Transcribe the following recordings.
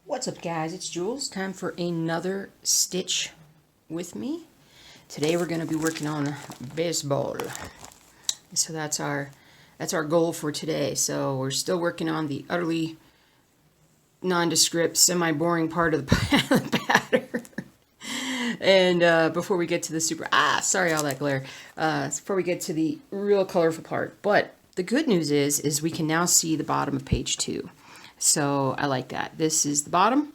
What's up, guys? It's Jules. Time for another stitch with me. Today we're going to be working on baseball. So that's our goal for today. So we're still working on the utterly nondescript, semi-boring part of the pattern. And before we get to the sorry all that glare. Before we get to the real colorful part. But the good news is we can now see the bottom of page 2. So I like that. This is the bottom.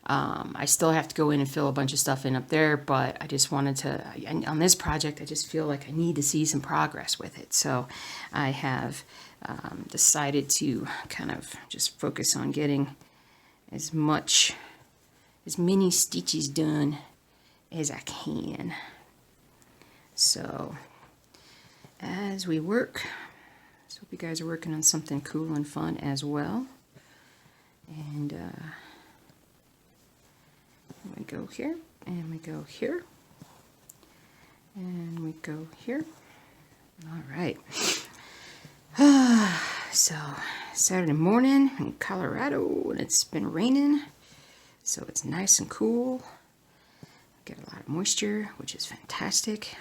I still have to go in and fill a bunch of stuff in up there, but I just wanted to, on this project, I just feel like I need to see some progress with it. So I have decided to kind of just focus on getting as many stitches done as I can. So as we work, so hope you guys are working on something cool and fun as well. And we go here, and we go here, and we go here. All right. So Saturday morning in Colorado, and it's been raining, so it's nice and cool. Got a lot of moisture, which is fantastic.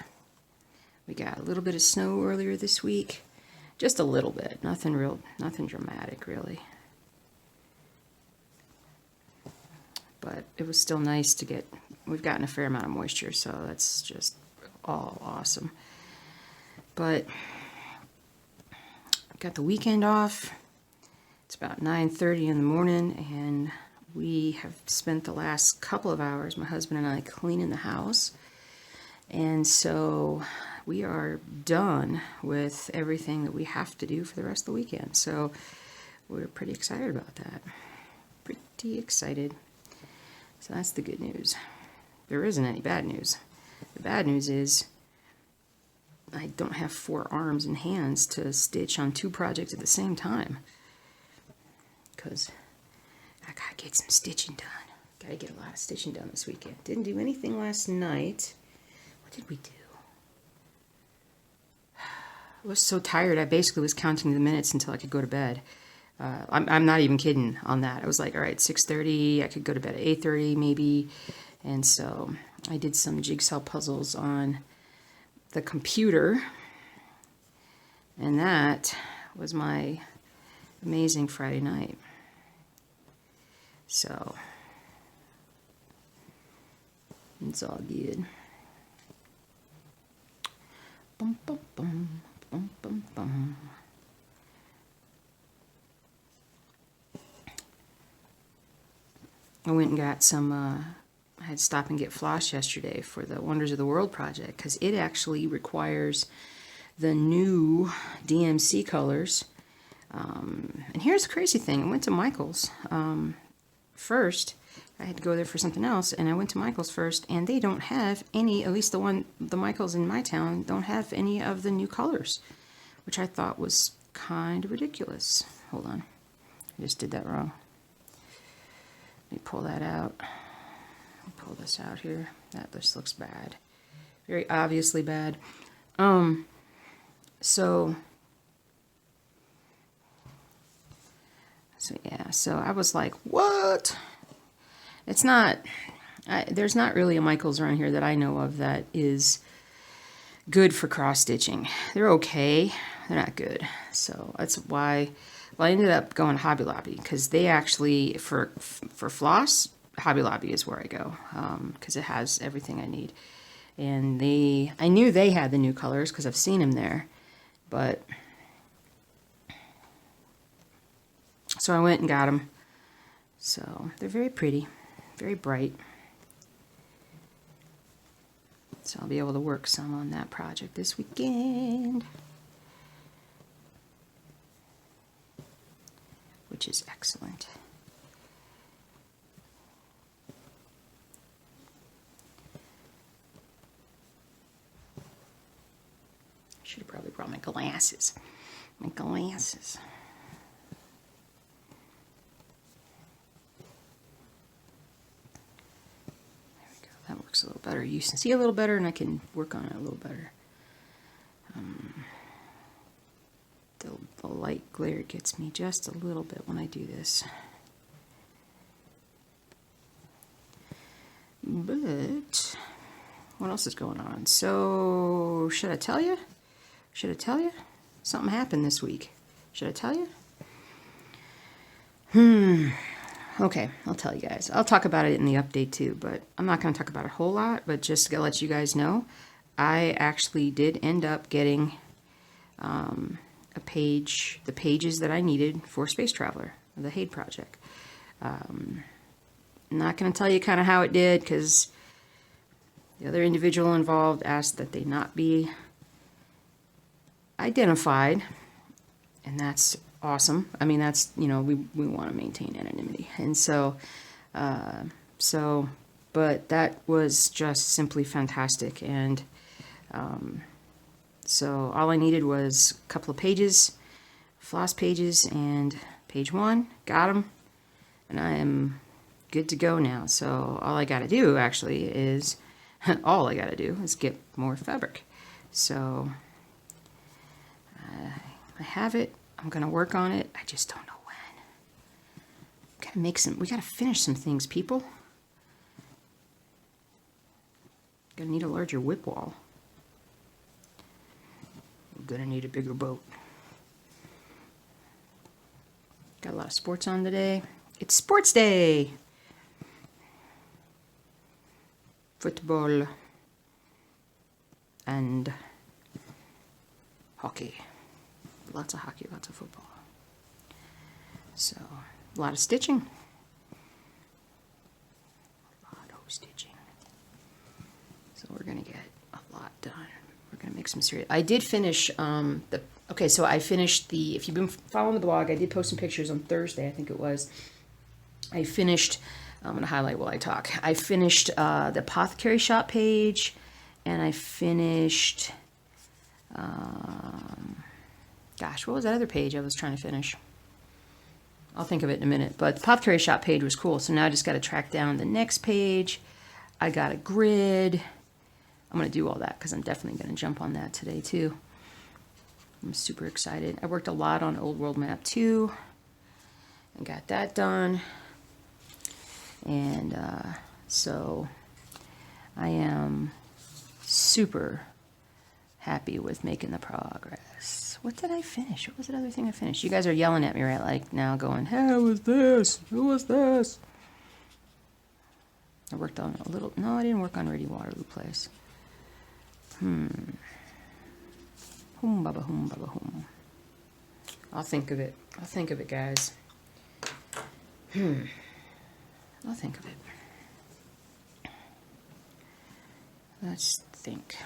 We got a little bit of snow earlier this week, just a little bit, nothing dramatic really. But it was still nice to get, we've gotten a fair amount of moisture, so that's just all awesome. But got the weekend off. It's about 9:30 in the morning, and we have spent the last couple of hours, my husband and I, cleaning the house. And so we are done with everything that we have to do for the rest of the weekend. So we're pretty excited about that. Pretty excited. So that's the good news. There isn't any bad news. The bad news is I don't have 4 arms and hands to stitch on 2 projects at the same time. Because I gotta get some stitching done. Gotta get a lot of stitching done this weekend. Didn't do anything last night. What did we do? I was so tired, I basically was counting the minutes until I could go to bed. I'm not even kidding on that. I was like, all right, 6:30, I could go to bed at 8:30 maybe. And so I did some jigsaw puzzles on the computer. And that was my amazing Friday night. So it's all good. Bum, bum, bum, bum, bum, bum. I went and got some, I had to stop and get floss yesterday for the Wonders of the World project, because it actually requires the new DMC colors. And here's the crazy thing. I went to Michael's first. I had to go there for something else, and I went to Michael's first, and they don't have any, at least the Michael's in my town, don't have any of the new colors, which I thought was kind of ridiculous. Hold on. I just did that wrong. Let me pull that out. Pull this out here. This looks bad. Very obviously bad. So yeah, so I was like, what? It's not, there's not really a Michael's around here that I know of that is good for cross stitching. They're okay. They're not good. So that's why, well, I ended up going to Hobby Lobby, because they actually, for floss, Hobby Lobby is where I go, because it has everything I need. And I knew they had the new colors because I've seen them there, but so I went and got them. So they're very pretty, very bright. So I'll be able to work some on that project this weekend, which is excellent. I should have probably brought my glasses. My glasses. There we go. That works a little better. You can see a little better, and I can work on it a little better. The light glare gets me just a little bit when I do this. But what else is going on? So, should I tell you? Should I tell you? Something happened this week. Should I tell you? Okay, I'll tell you guys. I'll talk about it in the update too, but I'm not going to talk about it a whole lot, but just to let you guys know, I actually did end up getting the pages that I needed for Space Traveler, the Haid project. I'm not going to tell you kind of how it did, because the other individual involved asked that they not be identified, and that's awesome. I mean, that's, you know, we want to maintain anonymity. And so, but that was just simply fantastic. And so all I needed was a couple of pages, floss pages, and page 1. Got them. And I am good to go now. So all I got to do actually is, all I got to do is get more fabric. So I have it. I'm going to work on it. I just don't know when. We got to finish some things, people. Gonna need a larger whip wall. I'm gonna need a bigger boat. Got a lot of sports on today. It's sports day. Football and hockey. Lots of hockey, lots of football. So, a lot of stitching. So we're going to get a lot done. We're going to make some serious... I did finish okay, so I finished the... If you've been following the blog, I did post some pictures on Thursday, I think it was. I finished... I'm going to highlight while I talk. I finished the Apothecary Shop page, and I finished... gosh, what was that other page I was trying to finish? I'll think of it in a minute. But the Apothecary Shop page was cool, so now I just got to track down the next page. I got a grid. I'm going to do all that because I'm definitely going to jump on that today too. I'm super excited. I worked a lot on Old World Map 2 and got that done. And so I am super happy with making the progress. What did I finish? What was the other thing I finished? You guys are yelling at me right like now going, hey, who was this? Who was this? I worked on a little... No, I didn't work on Ready Waterloo Place. Hum, baba, hum, baba, hum. I'll think of it. I'll think of it, guys. I'll think of it. Let's think.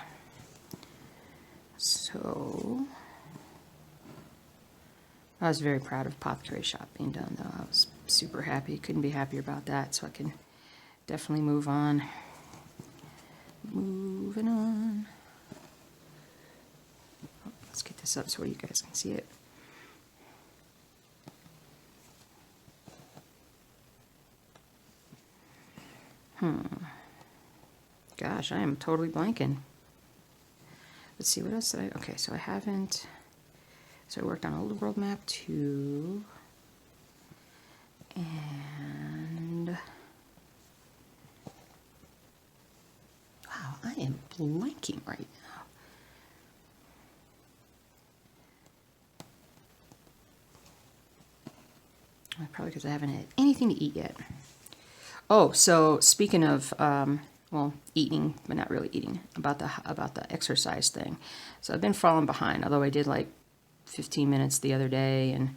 So... I was very proud of Apothecary Shop being done, though. I was super happy. Couldn't be happier about that, so I can definitely move on. Moving on. Oh, let's get this up so you guys can see it. Gosh, I am totally blanking. Let's see, what else did I... Okay, so I haven't... So I worked on Old World Map 2. And... Wow, I am blanking right now. Probably because I haven't had anything to eat yet. Oh, so speaking of, well, eating, but not really eating, about the exercise thing. So I've been falling behind, although I did like 15 minutes the other day and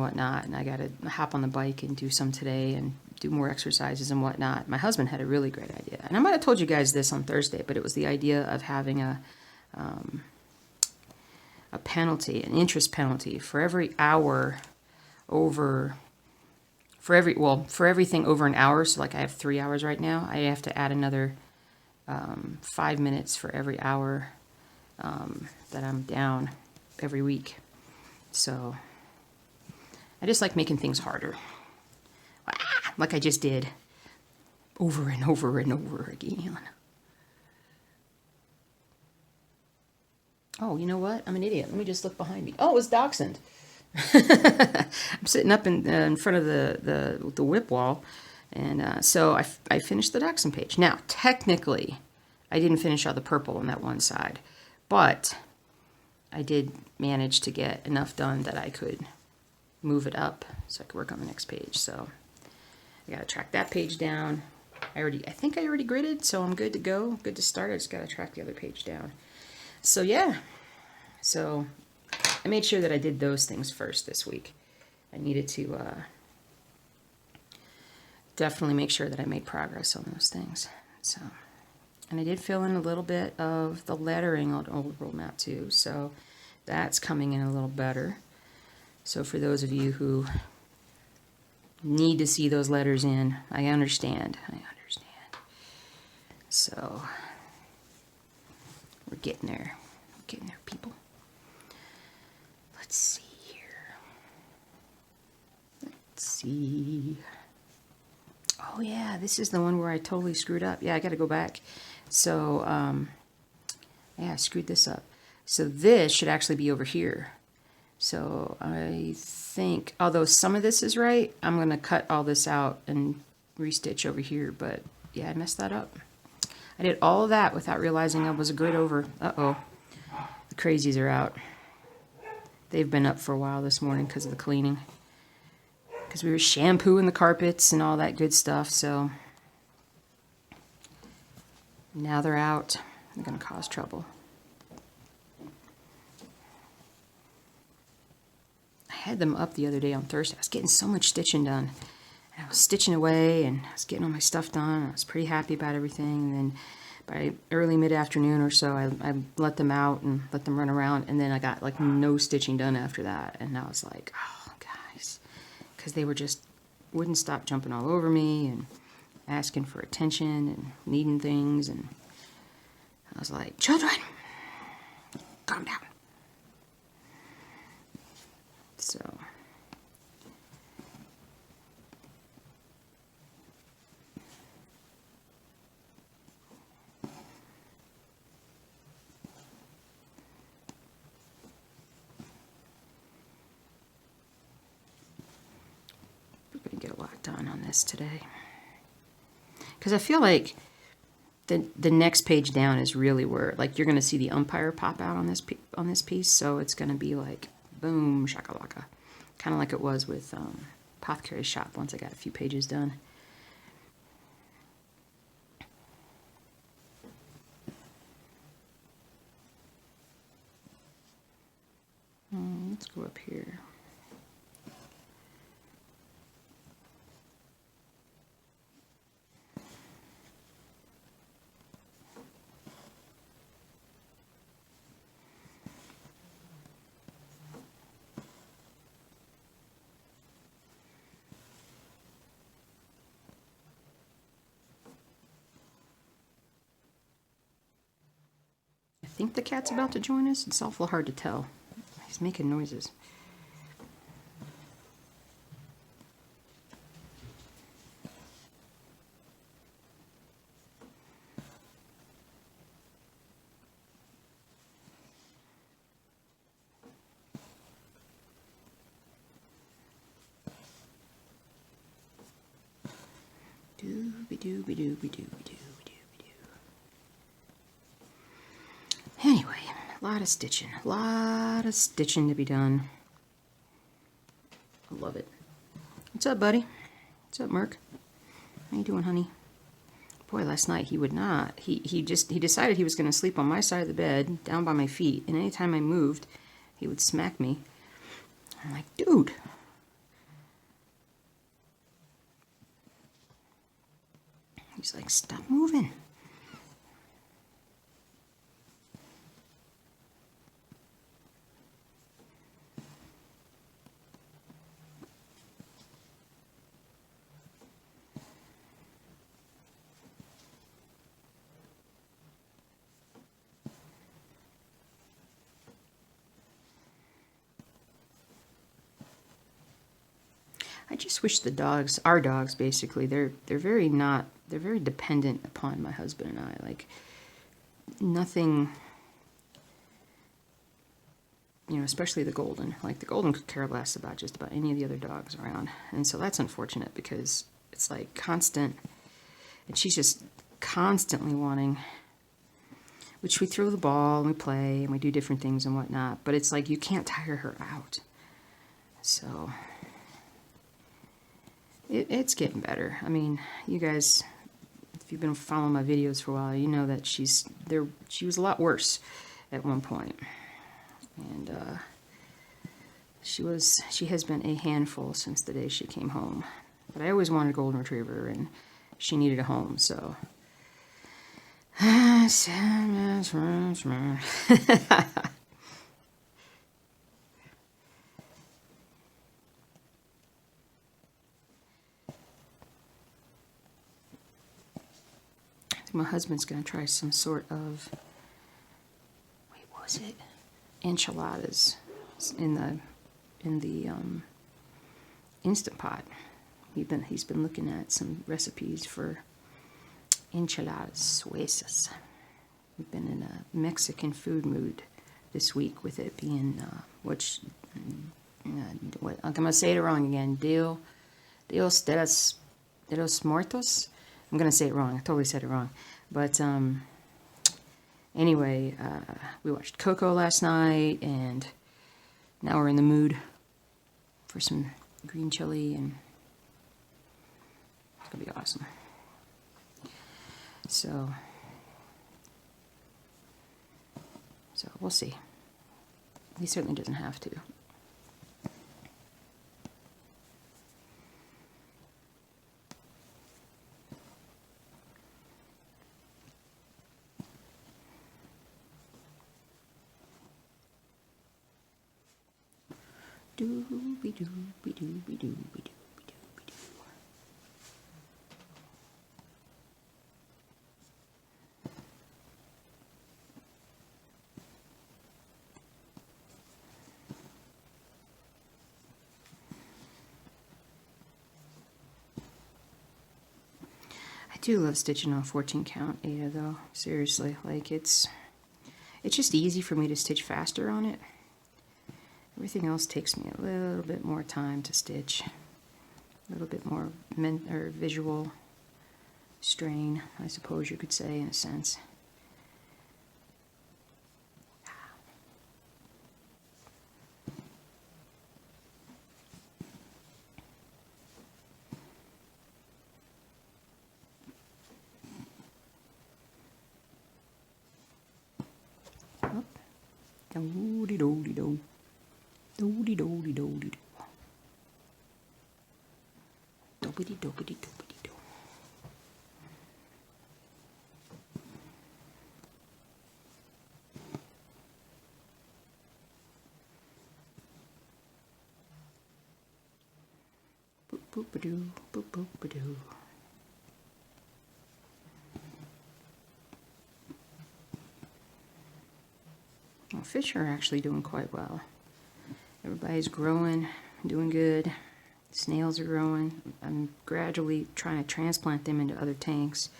whatnot, and I got to hop on the bike and do some today and do more exercises and whatnot. My husband had a really great idea, and I might have told you guys this on Thursday, but it was the idea of having a penalty, an interest penalty for every hour over... For everything over an hour, so like I have 3 hours right now, I have to add another 5 minutes for every hour that I'm down every week. So I just like making things harder. Like I just did over and over and over again. Oh, you know what? I'm an idiot. Let me just look behind me. Oh, it was Dachshund. I'm sitting up in front of the whip wall, And so I finished the dachshund page. Now, technically, I didn't finish all the purple on that one side, but I did manage to get enough done that I could move it up so I could work on the next page. So I got to track that page down. I think I already gridded, so I'm good to go. Good to start. I just got to track the other page down. So yeah, so I made sure that I did those things first this week. I needed to definitely make sure that I made progress on those things. So, and I did fill in a little bit of the lettering on Old World Map too, so that's coming in a little better. So for those of you who need to see those letters in, I understand. So we're getting there. We're getting there, people. Let's see here. Let's see. Oh yeah, this is the one where I totally screwed up. Yeah, I got to go back. So yeah, I screwed this up. So this should actually be over here. So I think, although some of this is right, I'm going to cut all this out and restitch over here. But yeah, I messed that up. I did all of that without realizing I was a grid over. Uh-oh. The crazies are out. They've been up for a while this morning because of the cleaning. Because we were shampooing the carpets and all that good stuff, so now they're out. They're going to cause trouble. I had them up the other day on Thursday. I was getting so much stitching done. And I was stitching away, and I was getting all my stuff done. I was pretty happy about everything. And then by early mid-afternoon or so, I let them out and let them run around. And then I got like no stitching done after that. And I was like, oh, guys. Because they wouldn't stop jumping all over me and asking for attention and needing things. And I was like, children, calm down. So we're going to get a lot done on this today. Because I feel like the next page down is really where, like, you're going to see the umpire pop out on this piece. So it's going to be like, boom, shakalaka. Kind of like it was with Apothecary's Shop once I got a few pages done. Let's go up here. I think the cat's about to join us. It's awful hard to tell. He's making noises. Anyway, a lot of stitching to be done. I love it. What's up, buddy? What's up, Merc? How you doing, honey? Boy, last night he would not. He decided he was going to sleep on my side of the bed, down by my feet, and anytime I moved, he would smack me. I'm like, dude. He's like, stop moving. I just wish the dogs, our dogs basically, they're very dependent upon my husband and I. Like, nothing, you know, especially the Golden. Like, the Golden could care less about just about any of the other dogs around. And so that's unfortunate because it's like constant, and she's just constantly wanting, which we throw the ball and we play and we do different things and whatnot, but it's like you can't tire her out. So it's getting better. I mean, you guys, if you've been following my videos for a while, you know that she was a lot worse at one point. And she has been a handful since the day she came home. But I always wanted a golden retriever, and she needed a home, so. My husband's gonna try some sort of, wait, what was it? Enchiladas in the Instant Pot. He's been looking at some recipes for enchiladas suizas. We've been in a Mexican food mood this week, with it being what I'm gonna say it wrong again. Dios de los Muertos. I'm gonna say it wrong. I totally said it wrong. But anyway, we watched Coco last night, and now we're in the mood for some green chili, and it's gonna be awesome. So we'll see. He certainly doesn't have to. Doo-be-doo-be-doo-be-doo-be-doo. I do love stitching on 14 count Ada though. Seriously, like it's just easy for me to stitch faster on it. Everything else takes me a little bit more time to stitch, a little bit more visual strain, I suppose you could say, in a sense. Oh. Do-de-do-de-do. Do-de-do-de-do-de-do. Do-be-de-do-be-de-do-be-de-do. Boop-boop-a-doo, boop-boop-a-doo. Well, fish are actually doing quite well. Everybody's growing, doing good. Snails are growing. I'm gradually trying to transplant them into other tanks.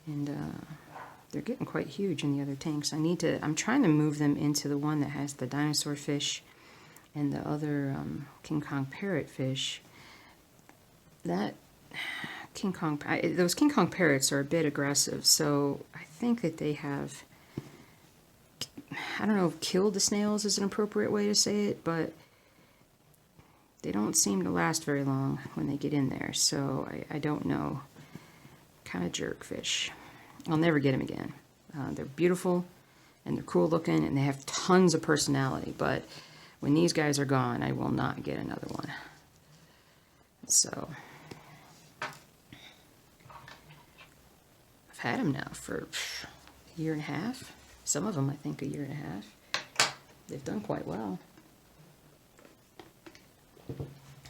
And they're getting quite huge in the other tanks. I'm trying to move them into the one that has the dinosaur fish and the other King Kong parrot fish. Those King Kong parrots are a bit aggressive, so I think that they have, I don't know if killed the snails is an appropriate way to say it, but they don't seem to last very long when they get in there, so I don't know. Kind of jerk fish. I'll never get them again. They're beautiful, and they're cool looking, and they have tons of personality, but when these guys are gone, I will not get another one. So I've had them now for a year and a half. Some of them, I think, a year and a half. They've done quite well.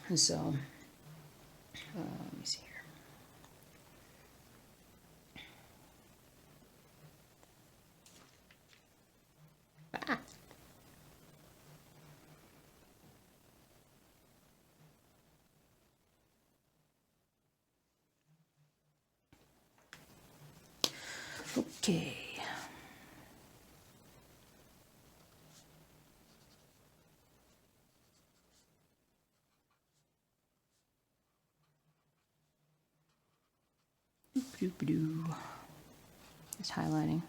And so, let me see here. Ah. Okay. Just highlighting.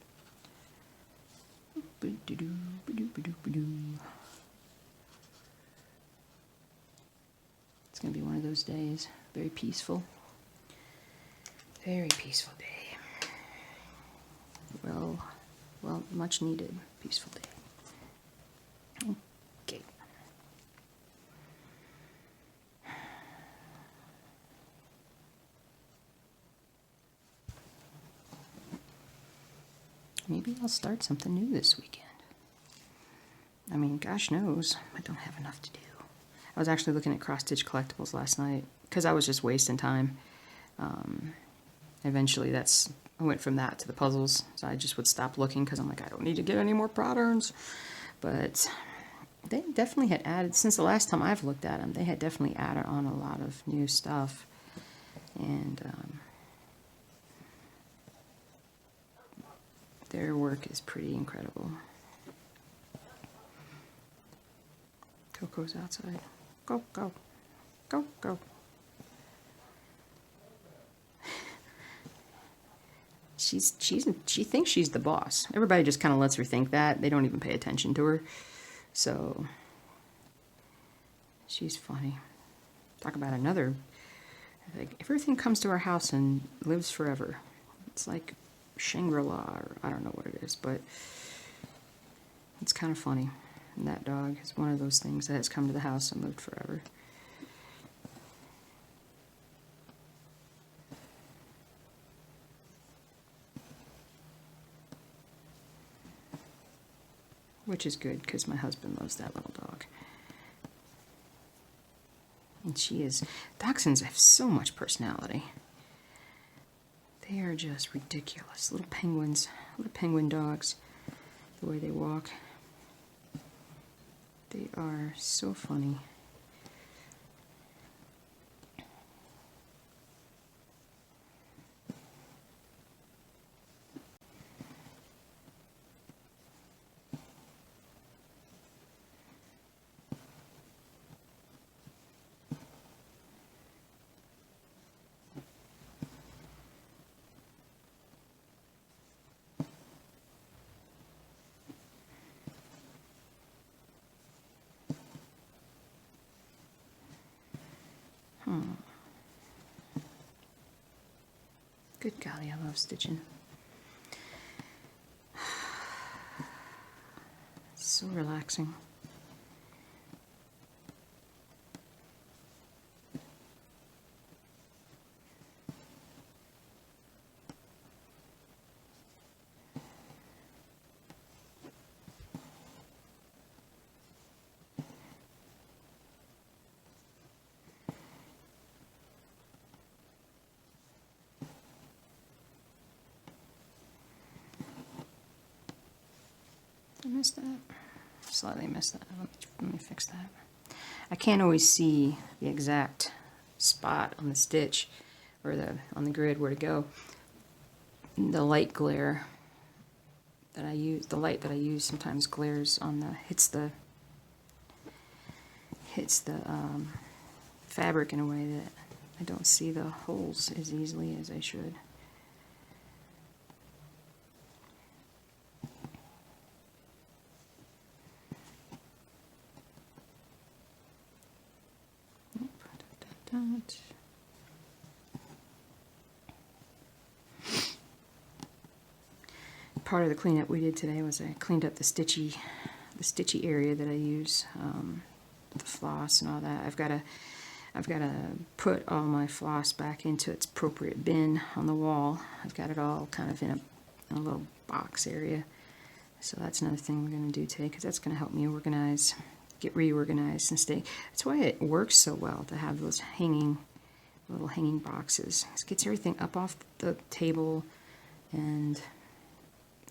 It's going to be one of those days. Very peaceful. Very peaceful day. Well, much needed peaceful day. Okay. Maybe I'll start something new this weekend. I mean, gosh knows, I don't have enough to do. I was actually looking at cross-stitch collectibles last night because I was just wasting time. Eventually, I went from that to the puzzles, so I just would stop looking because I'm like, I don't need to get any more patterns. But they definitely had added, since the last time I've looked at them, they had definitely added on a lot of new stuff. And their work is pretty incredible. Coco's outside. Go, go, go, go. She thinks she's the boss. Everybody just kind of lets her think that. They don't even pay attention to her. So she's funny. Talk about another. Like, everything comes to our house and lives forever. It's like Shangri-La, or I don't know what it is, but it's kind of funny. And that dog is one of those things that has come to the house and lived forever. Which is good, because my husband loves that little dog. And dachshunds have so much personality. They are just ridiculous. Little penguin dogs, the way they walk. They are so funny. Good golly, I love stitching. It's so relaxing. I missed that. Slightly missed that. Let me fix that. I can't always see the exact spot on the stitch or on the grid where to go. The light glare that I use, sometimes glares on hits the fabric in a way that I don't see the holes as easily as I should. Part of the cleanup we did today was I cleaned up the stitchy area that I use, the floss and all that. I've got to put all my floss back into its appropriate bin on the wall. I've got it all kind of in a little box area. So that's another thing we're going to do today, because that's going to help me organize, get reorganized and stay. That's why it works so well to have those little hanging boxes. It gets everything up off the table, and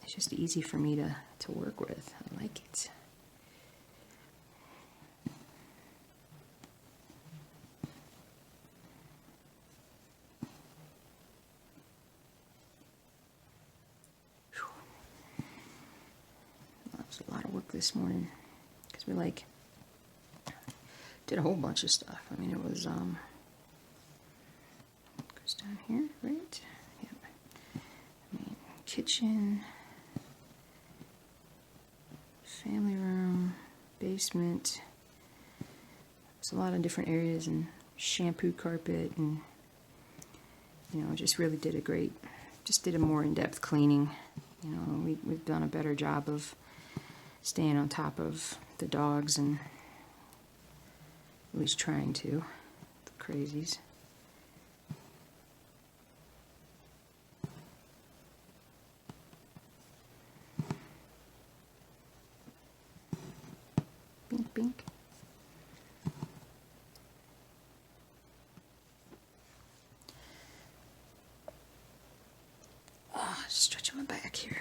it's just easy for me to work with. I like it. That was a lot of work this morning, because we did a whole bunch of stuff. I mean, it was goes down here, right? Yep. kitchen, family room, basement. There's a lot of different areas, and shampoo carpet, and you know, just really did a more in-depth cleaning. You know, we've done a better job of staying on top of the dogs, and at least trying to. The crazies. Bink, bink. Oh, stretching my back here.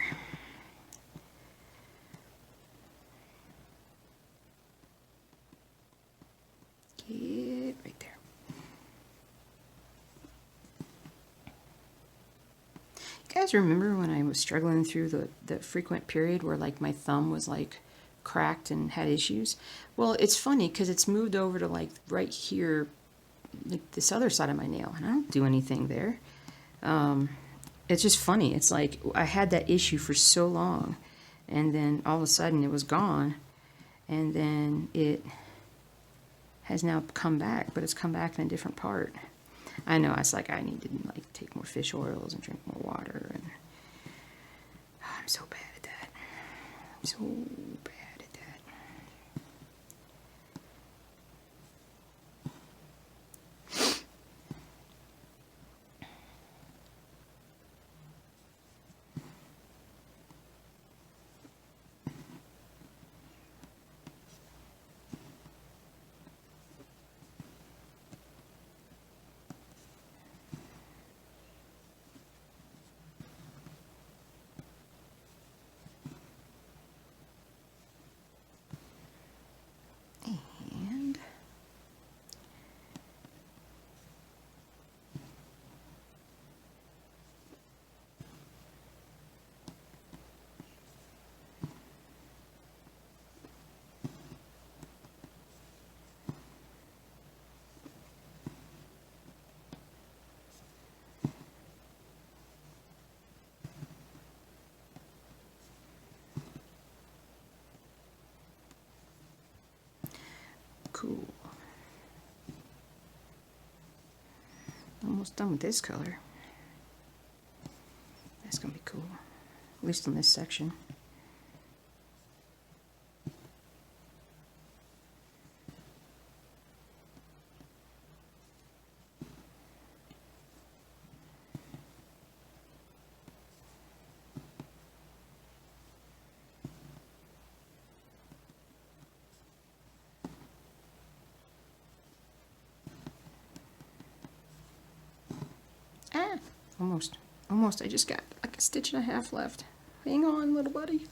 Get right there. You guys remember when I was struggling through the frequent period where like my thumb was like cracked and had issues? Well, it's funny because it's moved over to like right here, like this other side of my nail, and I don't do anything there. It's just funny. It's like I had that issue for so long, and then all of a sudden it was gone, and then it has now come back, but it's come back in a different part. I know, it's like I need to like take more fish oils and drink more water, and I'm so bad at that. I'm so bad at that. And cool. Almost done with this color. That's gonna be cool, at least in this section. Ah, almost. Almost. I just got like a stitch and a half left. Hang on, little buddy.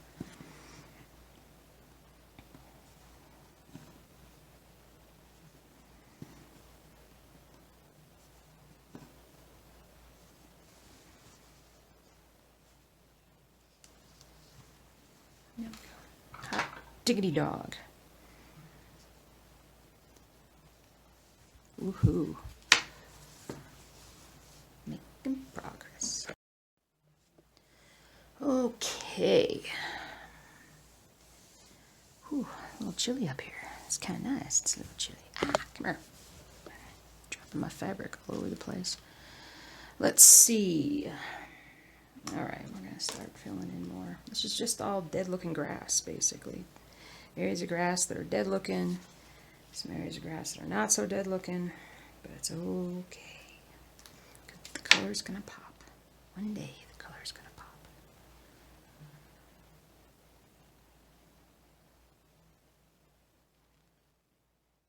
There we go. Hot diggity dog. Woohoo. Making progress. Okay. Whew, a little chilly up here. It's kind of nice. It's a little chilly. Ah, come here. Dropping my fabric all over the place. Let's see. Alright, we're going to start filling in more. This is just all dead looking grass, basically. Areas of grass that are dead looking. Some areas of grass that are not so dead looking. But it's okay. The color's going to pop. One day the color's going to pop.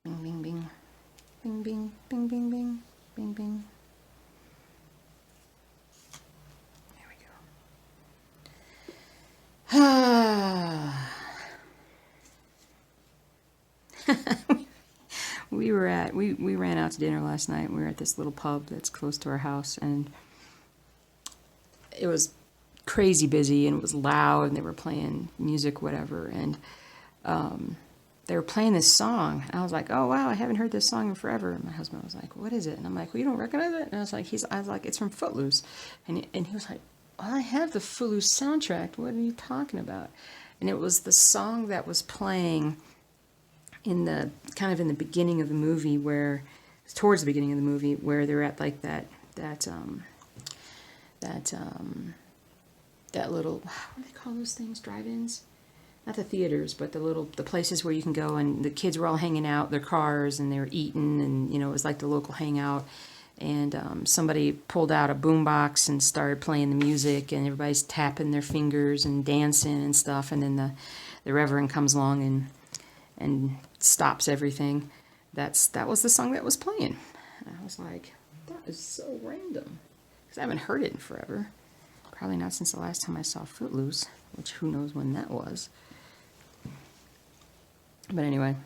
Bing, bing, bing. Bing, bing, bing, bing, bing. Bing, bing. There we go. Ah. We ran out to dinner last night. We were at this little pub that's close to our house, and it was crazy busy, and it was loud, and they were playing music, whatever, and they were playing this song, and I was like, oh wow, I haven't heard this song in forever. And my husband was like, what is it? And I'm like, well, you don't recognize it? And I was like, it's from Footloose. And he was like, I have the Footloose soundtrack. What are you talking about? And it was the song that was playing in the kind of in the beginning of the movie, where towards the beginning of the movie, where they're at like that that that little, what do they call those things? Drive-ins? Not the theaters, but the places where you can go, and the kids were all hanging out their cars and they were eating, and it was like the local hangout. And somebody pulled out a boombox and started playing the music, and everybody's tapping their fingers and dancing and stuff. And then the Reverend comes along and stops everything. That was the song that was playing. And I was like, that is so random, because I haven't heard it in forever. Probably not since the last time I saw Footloose, which who knows when that was. But anyway,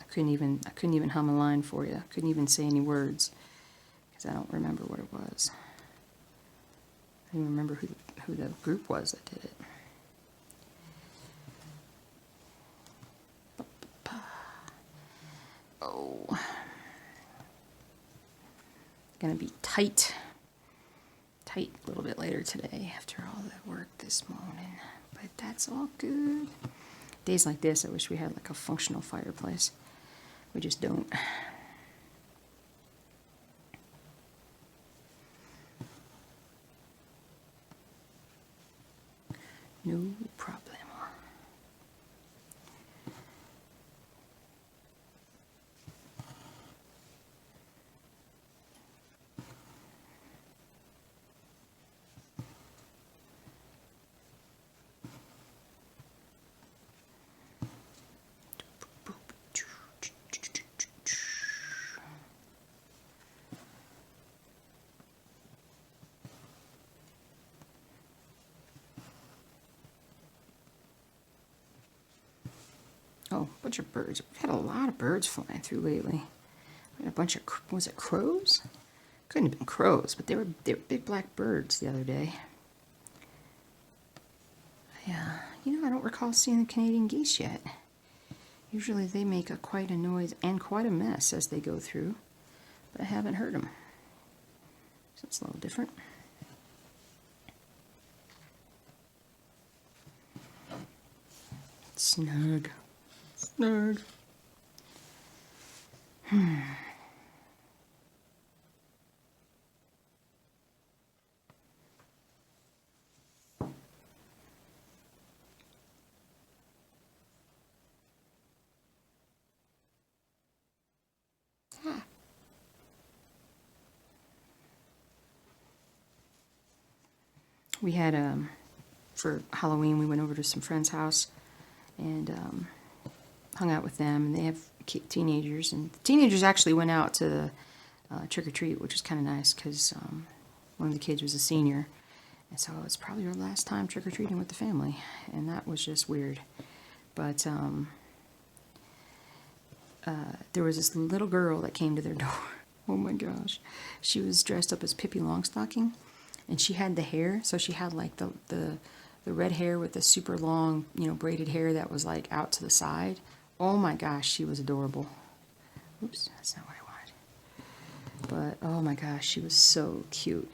I couldn't even hum a line for you. I couldn't even say any words because I don't remember what it was. I don't even remember who the group was that did it. Oh, gonna be tight a little bit later today after all that work this morning, but that's all good. Days like this, I wish we had like a functional fireplace. We just don't. No problem. Oh, a bunch of birds. We've had a lot of birds flying through lately. We had a bunch of, was it crows? Couldn't have been crows, but they were big black birds the other day. Yeah, I don't recall seeing the Canadian geese yet. Usually they make quite a noise and quite a mess as they go through, but I haven't heard them. So it's a little different. Snug. Snug. We had, for Halloween, we went over to some friend's house and hung out with them, and they have teenagers, and the teenagers actually went out to the trick-or-treat, which was kind of nice, because one of the kids was a senior, and so it's probably her last time trick-or-treating with the family, and that was just weird. But there was this little girl that came to their door. Oh my gosh. She was dressed up as Pippi Longstocking, and she had the hair, so she had like the red hair with the super long, braided hair that was like out to the side. Oh my gosh, she was adorable. Oops, that's not what I wanted. But oh my gosh, she was so cute.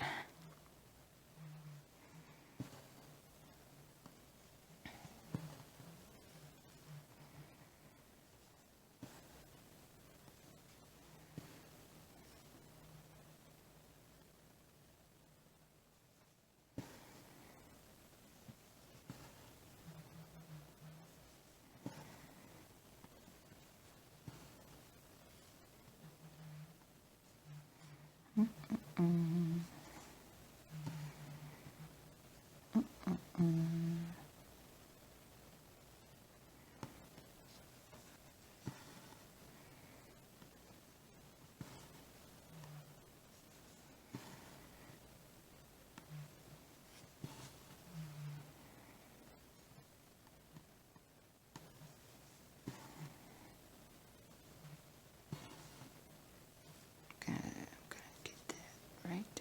I'm gonna get that right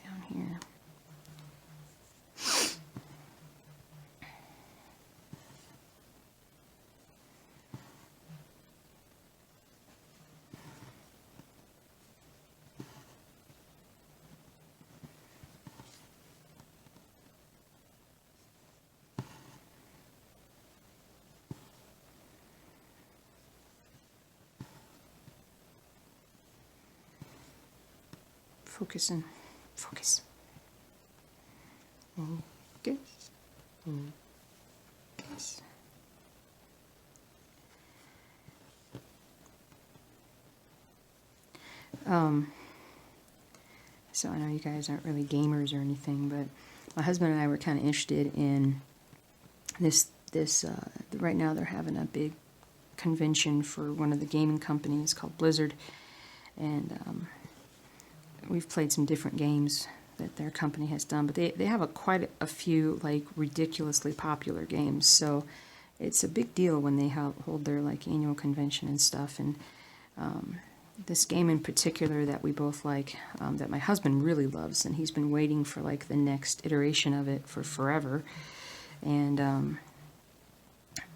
Focusing. Focus. Focus. Focus. So I know you guys aren't really gamers or anything, but my husband and I were kind of interested in this. Right now they're having a big convention for one of the gaming companies called Blizzard, and we've played some different games that their company has done, but they have quite a few like ridiculously popular games. So it's a big deal when they hold their like annual convention and stuff. And this game in particular that we both like, that my husband really loves, and he's been waiting for like the next iteration of it for forever. And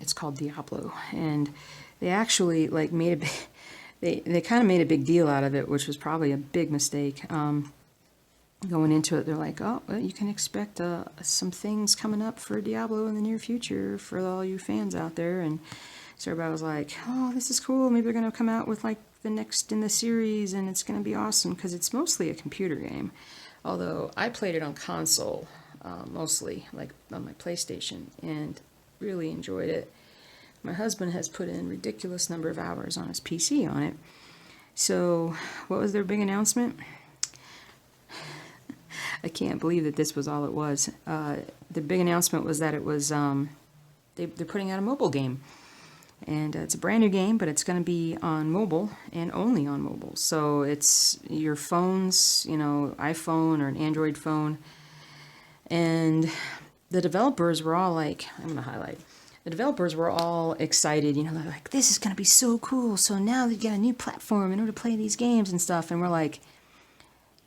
it's called Diablo. And they actually like made they kind of made a big deal out of it, which was probably a big mistake. Going into it, they're like, oh, well, you can expect some things coming up for Diablo in the near future for all you fans out there. And so everybody was like, oh, this is cool. Maybe they're going to come out with like the next in the series, and it's going to be awesome, because it's mostly a computer game. Although I played it on console, mostly, like on my PlayStation, and really enjoyed it. My husband has put in a ridiculous number of hours on his PC on it. So what was their big announcement? I can't believe that this was all it was. The big announcement was that it was they're putting out a mobile game. And it's a brand new game, but it's going to be on mobile and only on mobile. So it's your phones, iPhone or an Android phone. And the developers were all like, I'm going to highlight. The developers were all excited, they're like, this is going to be so cool. So now they get a new platform in order to play these games and stuff. And we're like,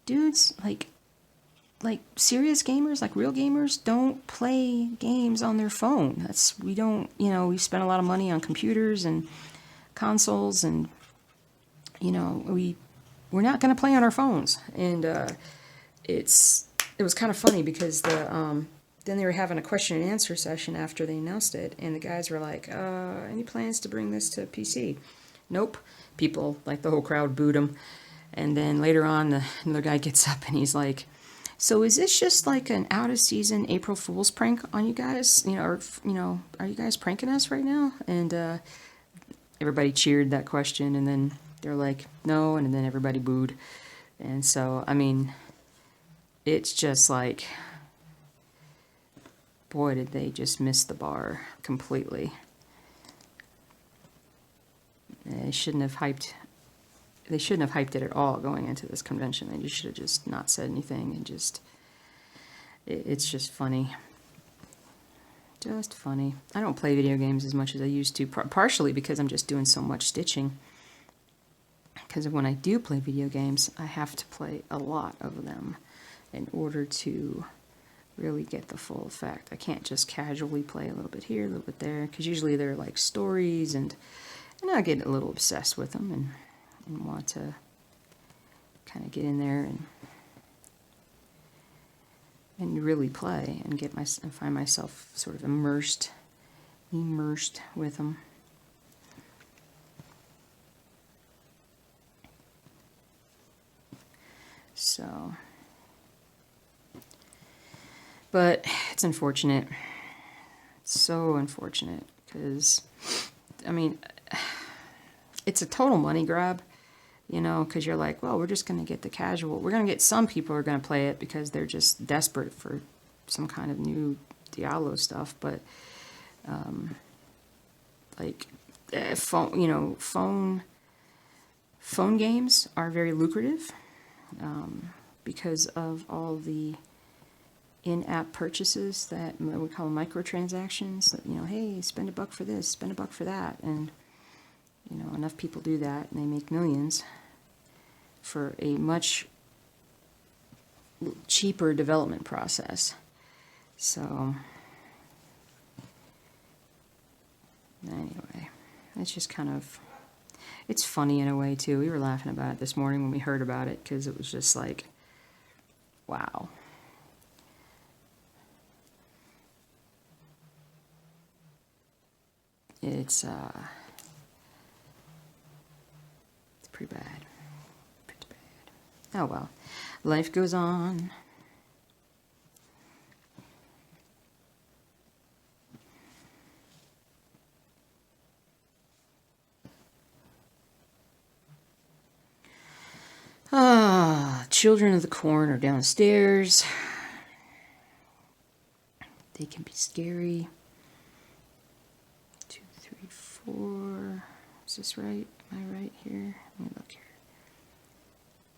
dudes, like serious gamers, like real gamers, don't play games on their phone. We we spend a lot of money on computers and consoles, and we're not going to play on our phones. And it was kind of funny because then they were having a question and answer session after they announced it, and the guys were like, any plans to bring this to PC? Nope. People, like the whole crowd, booed them. And then later on, another guy gets up and he's like, so is this just like an out-of-season April Fool's prank on you guys? Are you guys pranking us right now? And everybody cheered that question, and then they're like, no, and then everybody booed. And so, I mean, it's just like, boy, did they just miss the bar completely. They shouldn't have hyped it at all going into this convention. They should have just not said anything, and it's just funny. Just funny. I don't play video games as much as I used to, partially because I'm just doing so much stitching. Because when I do play video games, I have to play a lot of them in order to really get the full effect. I can't just casually play a little bit here, a little bit there, because usually they're like stories, and I get a little obsessed with them, and want to kind of get in there and really play and and find myself sort of immersed with them. So, but it's unfortunate. It's so unfortunate, because, I mean, it's a total money grab. Because you're like, well, we're just going to get the casual. We're going to get some people who are going to play it because they're just desperate for some kind of new Diablo stuff. But, phone games are very lucrative because of all the in-app purchases that we call microtransactions. That, hey, spend $1 for this, spend $1 for that, and enough people do that, and they make millions for a much cheaper development process. So, anyway, it's just kind of, it's funny in a way, too. We were laughing about it this morning when we heard about it, because it was just like, wow. It's pretty bad. Pretty bad. Oh, well. Life goes on. Children of the Corn are downstairs. They can be scary. 2, 3, 4. Is this right? Am I right here? Let me look here.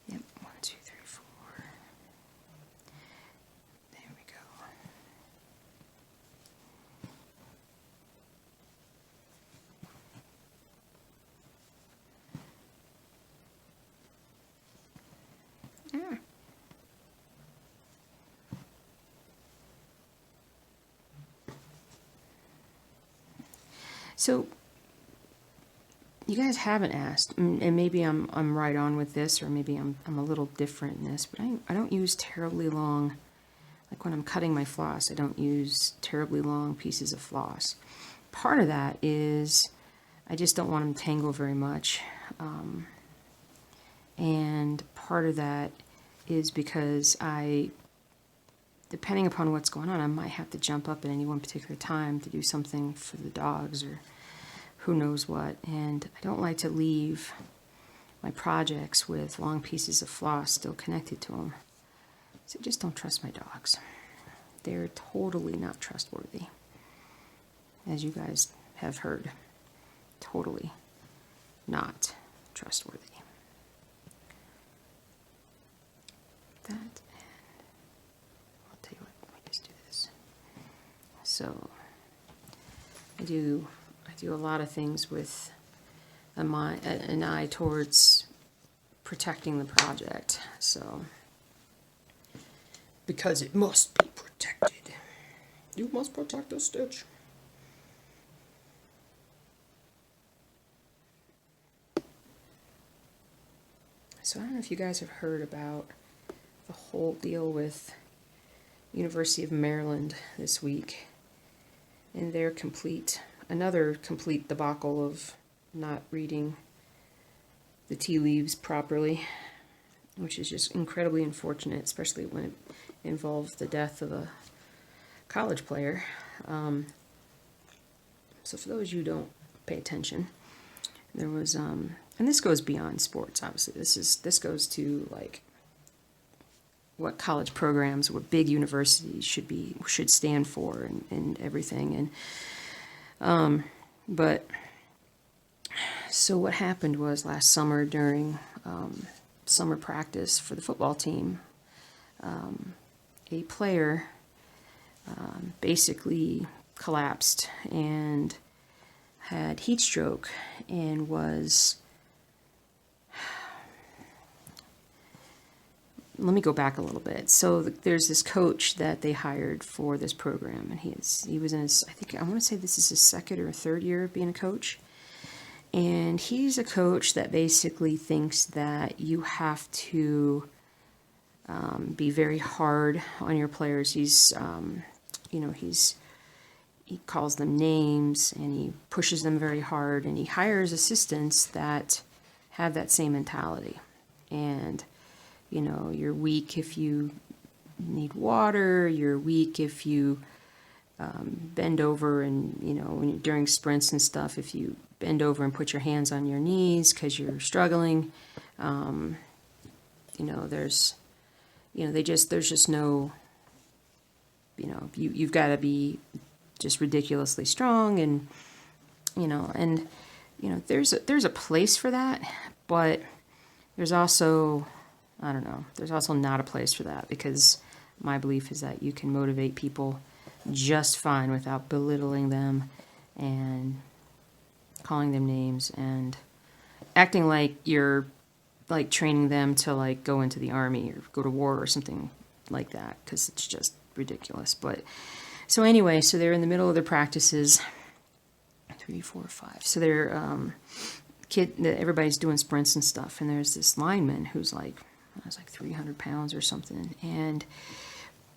Yep, 1, 2, 3, 4. There we go. Yeah. So you guys haven't asked, and maybe I'm right on with this, or maybe I'm a little different in this, but I don't use terribly long, like when I'm cutting my floss, I don't use terribly long pieces of floss. Part of that is I just don't want them to tangle very much, and part of that is because depending upon what's going on, I might have to jump up at any one particular time to do something for the dogs or who knows what, and I don't like to leave my projects with long pieces of floss still connected to them. So just don't trust my dogs. They're totally not trustworthy, as you guys have heard. Totally not trustworthy. That, and I'll tell you what, let me just do this. So I do a lot of things with an eye towards protecting the project. So, because it must be protected. You must protect the stitch. So I don't know if you guys have heard about the whole deal with University of Maryland this week and their another complete debacle of not reading the tea leaves properly, which is just incredibly unfortunate, especially when it involves the death of a college player. So for those of you who don't pay attention, there was, and this goes beyond sports, obviously. This goes to like what college programs, what big universities should stand for, and everything. And but so what happened was last summer during summer practice for the football team, a player basically collapsed and had heat stroke and was, let me go back a little bit. So there's this coach that they hired for this program, and he was in his, I want to say this is his second or third year of being a coach. And he's a coach that basically thinks that you have to be very hard on your players. He's, he calls them names and he pushes them very hard, and he hires assistants that have that same mentality. And you're weak if you need water, you're weak if you bend over and, when you're during sprints and stuff, if you bend over and put your hands on your knees because you're struggling, there's just no, you've got to be just ridiculously strong, and, there's a place for that, but there's also, I don't know, there's also not a place for that, because my belief is that you can motivate people just fine without belittling them and calling them names and acting like you're like training them to like go into the army or go to war or something like that, because it's just ridiculous. But so anyway, so they're in the middle of their practices, 3, 4, 5. So they're everybody's doing sprints and stuff, and there's this lineman who's like, I was like 300 pounds or something, and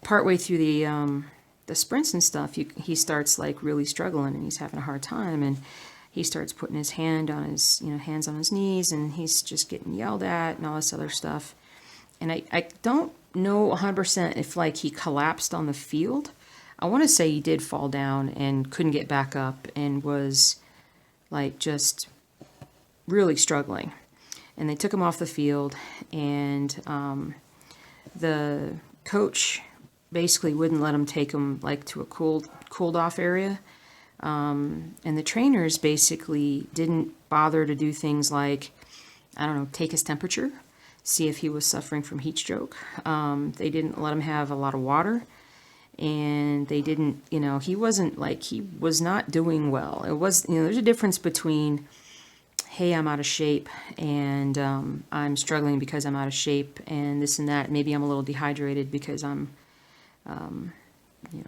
partway through the sprints and stuff, he starts like really struggling, and he's having a hard time, and he starts putting his hands on his knees, and he's just getting yelled at and all this other stuff. and I don't know 100% if like he collapsed on the field. I want to say he did fall down and couldn't get back up and was like just really struggling. And they took him off the field, and the coach basically wouldn't let him take him like to a cooled off area. And the trainers basically didn't bother to do things like, I don't know, take his temperature, see if he was suffering from heat stroke. They didn't let him have a lot of water, and they didn't, he wasn't like, he was not doing well. It was, there's a difference between, hey, I'm out of shape, and I'm struggling because I'm out of shape, and this and that. Maybe I'm a little dehydrated because I'm, you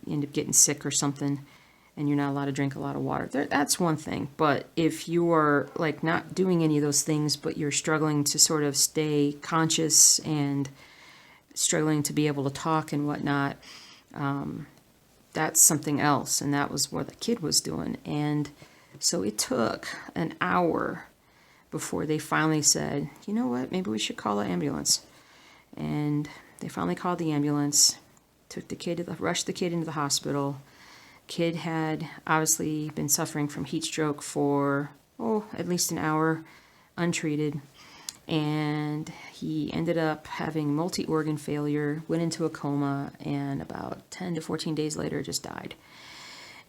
end up getting sick or something, and you're not allowed to drink a lot of water. That's one thing. But if you are like not doing any of those things, but you're struggling to sort of stay conscious and struggling to be able to talk and whatnot, that's something else. And that was what the kid was doing. And so it took an hour before they finally said, you know what, maybe we should call the ambulance. And they finally called the ambulance, rushed the kid into the hospital. Kid had obviously been suffering from heat stroke for, at least an hour, untreated. And he ended up having multi-organ failure, went into a coma, and about 10 to 14 days later just died.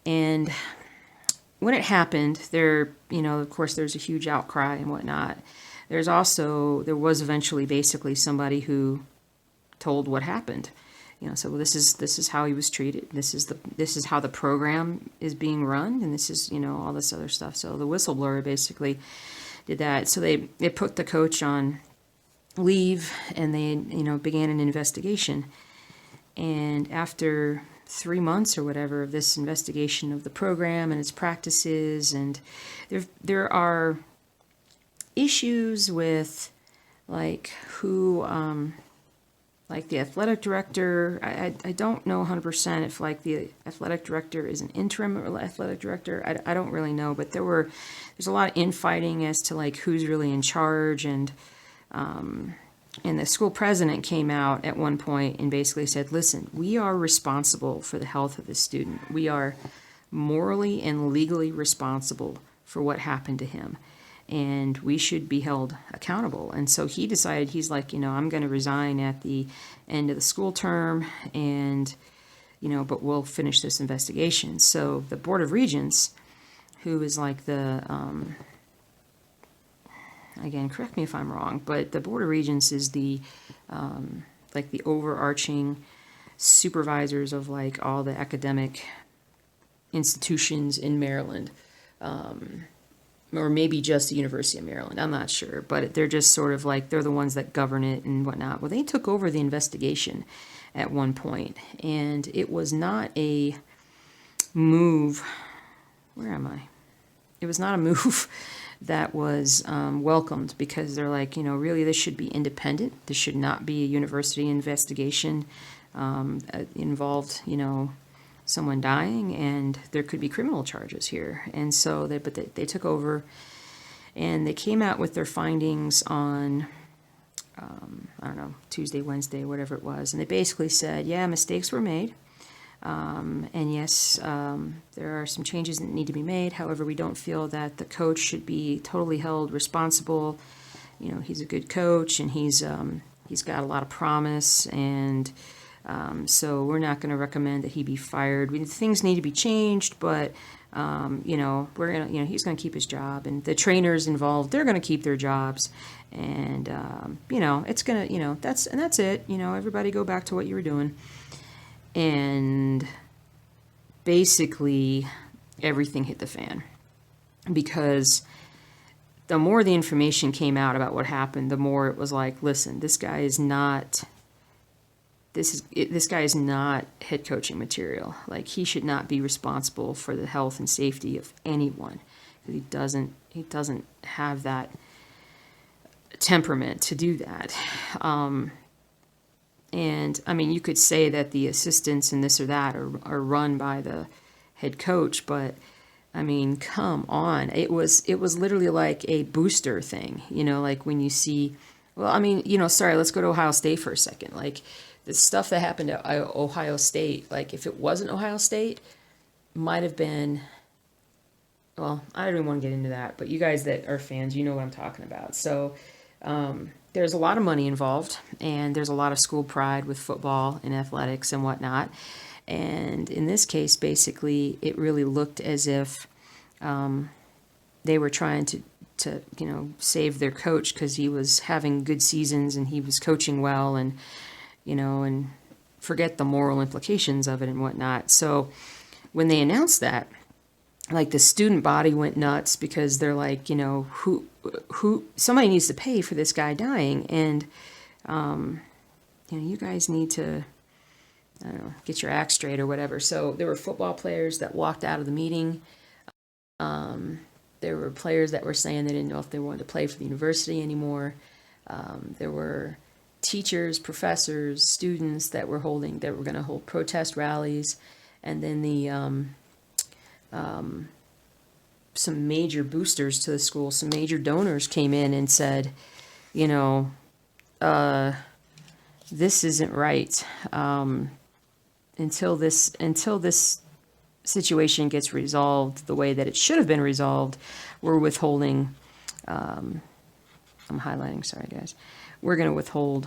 And when it happened, of course, there's a huge outcry and whatnot. There was eventually basically somebody who told what happened. So this is how he was treated. This is how the program is being run, and this is all this other stuff. So the whistleblower basically did that. So they put the coach on leave, and they began an investigation. And after 3 months or whatever of this investigation of the program and its practices, and there are issues with like who. Like the athletic director, I don't know 100% if like the athletic director is an interim athletic director. I don't really know, but there's a lot of infighting as to like who's really in charge, and the school president came out at one point and basically said, listen, we are responsible for the health of the student. We are morally and legally responsible for what happened to him, and we should be held accountable. And so he decided, he's like, I'm going to resign at the end of the school term, and, but we'll finish this investigation. So the Board of Regents, who is like the, again, correct me if I'm wrong, but the Board of Regents is the, like the overarching supervisors of like all the academic institutions in Maryland. Or maybe just the University of Maryland, I'm not sure, but they're just sort of like, they're the ones that govern it and whatnot. Well, they took over the investigation at one point, and it was not a move, where am I? It was not a move that was welcomed, because they're like, really this should be independent. This should not be a university investigation involved, someone dying, and there could be criminal charges here. And so they took over, and they came out with their findings on I don't know, Tuesday, Wednesday, whatever it was, and they basically said, yeah, mistakes were made, and yes, there are some changes that need to be made. However, we don't feel that the coach should be totally held responsible. He's a good coach, and he's got a lot of promise, and so we're not going to recommend that he be fired. Things need to be changed, but we're gonna, he's going to keep his job, and the trainers involved, they're going to keep their jobs, and it's going to, that's it. Everybody go back to what you were doing, and basically everything hit the fan, because the more the information came out about what happened, the more it was like, listen, this guy is not head coaching material. Like, he should not be responsible for the health and safety of anyone. He doesn't have that temperament to do that. And I mean, you could say that the assistants and this or that are run by the head coach, but I mean, come on. It was literally like a booster thing, like when you see Well, I mean, sorry, let's go to Ohio State for a second. Like, the stuff that happened at Ohio State, like, if it wasn't Ohio State, might have been, well, I don't even want to get into that, but you guys that are fans, you know what I'm talking about. So, there's a lot of money involved, and there's a lot of school pride with football and athletics and whatnot. And in this case, basically, it really looked as if they were trying to save their coach because he was having good seasons and he was coaching well, and and forget the moral implications of it and whatnot. So when they announced that, like, the student body went nuts because they're like, who somebody needs to pay for this guy dying, and you guys need to, I don't know, get your act straight or whatever. So there were football players that walked out of the meeting. There were players that were saying they didn't know if they wanted to play for the university anymore. There were teachers, professors, students that were going to hold protest rallies, and then some major boosters to the school, some major donors came in and said, this isn't right. Until this situation gets resolved the way that it should have been resolved, we're withholding, I'm highlighting, sorry guys, we're going to withhold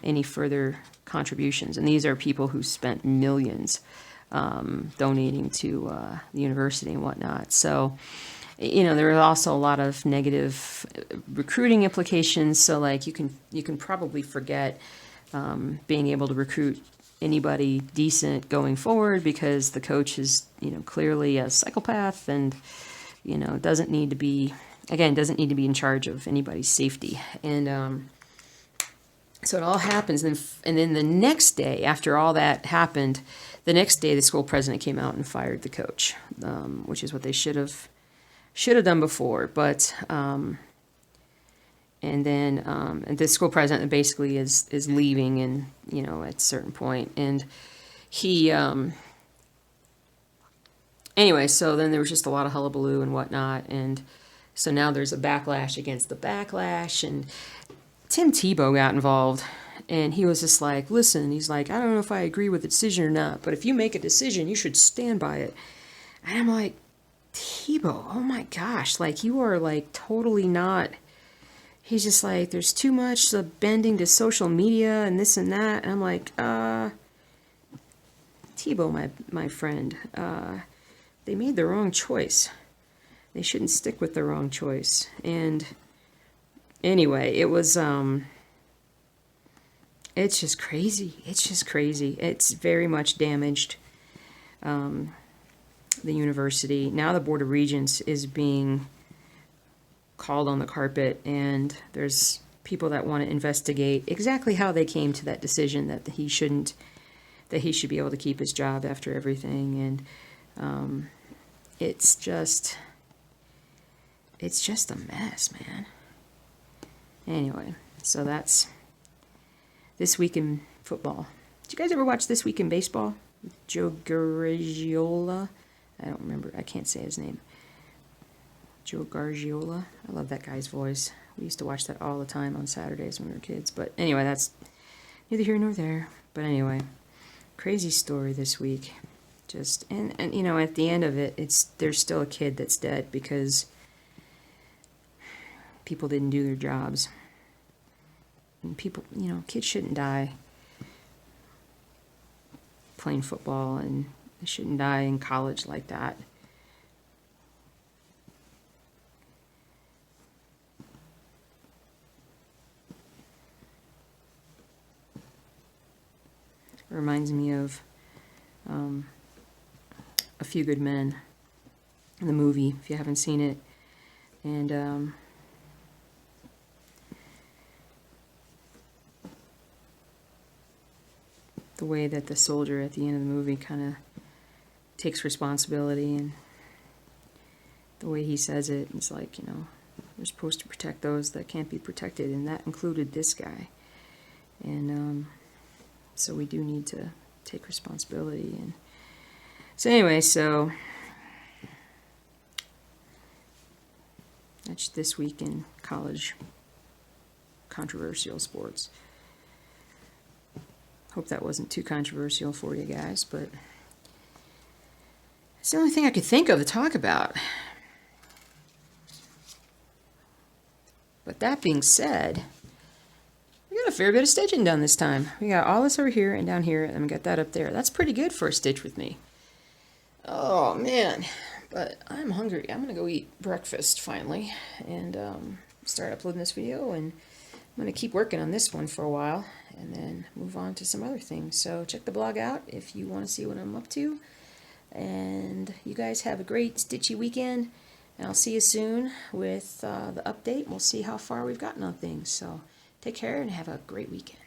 any further contributions. And these are people who spent millions donating to the university and whatnot. So, there was also a lot of negative recruiting implications. So, like, you can probably forget being able to recruit anybody decent going forward, because the coach is, clearly a psychopath, and, doesn't need to be in charge of anybody's safety. And so it all happens, and then the next day, after all that happened, the next day the school president came out and fired the coach, which is what they should have done before. But and the school president basically is leaving, and at a certain point, and he anyway, so then there was just a lot of hullabaloo and whatnot, and so now there's a backlash against the backlash, and Tim Tebow got involved, and he was just like, listen, he's like, I don't know if I agree with the decision or not, but if you make a decision, you should stand by it. And I'm like, Tebow, oh my gosh, like, you are like totally not. He's just like, there's too much bending to social media and this and that. And I'm like, Tebow, my friend, they made the wrong choice. They shouldn't stick with the wrong choice. And anyway, it was, it's just crazy. It's just crazy. It's very much damaged the university. Now the Board of Regents is being called on the carpet, and there's people that want to investigate exactly how they came to that decision that he should be able to keep his job after everything. And it's just a mess, man. Anyway, so that's This Week in Football. Did you guys ever watch This Week in Baseball? Joe Garagiola? I don't remember. I can't say his name. Joe Garagiola. I love that guy's voice. We used to watch that all the time on Saturdays when we were kids. But anyway, that's neither here nor there. But anyway, crazy story this week. Just and at the end of it, there's still a kid that's dead because people didn't do their jobs. And people, kids shouldn't die playing football, and they shouldn't die in college like that. It reminds me of A Few Good Men, in the movie, if you haven't seen it. And the way that the soldier at the end of the movie kind of takes responsibility, and the way he says it, it's like, we're supposed to protect those that can't be protected, and that included this guy. And so we do need to take responsibility. And so anyway, so that's This Week in College. controversial sports. Hope that wasn't too controversial for you guys, but it's the only thing I could think of to talk about. But that being said, we got a fair bit of stitching done this time. We got all this over here and down here, and we got that up there. That's pretty good for a stitch with me. Oh, man. But I'm hungry. I'm going to go eat breakfast finally and start uploading this video. And I'm going to keep working on this one for a while and then move on to some other things. So check the blog out if you want to see what I'm up to. And you guys have a great stitchy weekend. And I'll see you soon with the update. We'll see how far we've gotten on things. So take care and have a great weekend.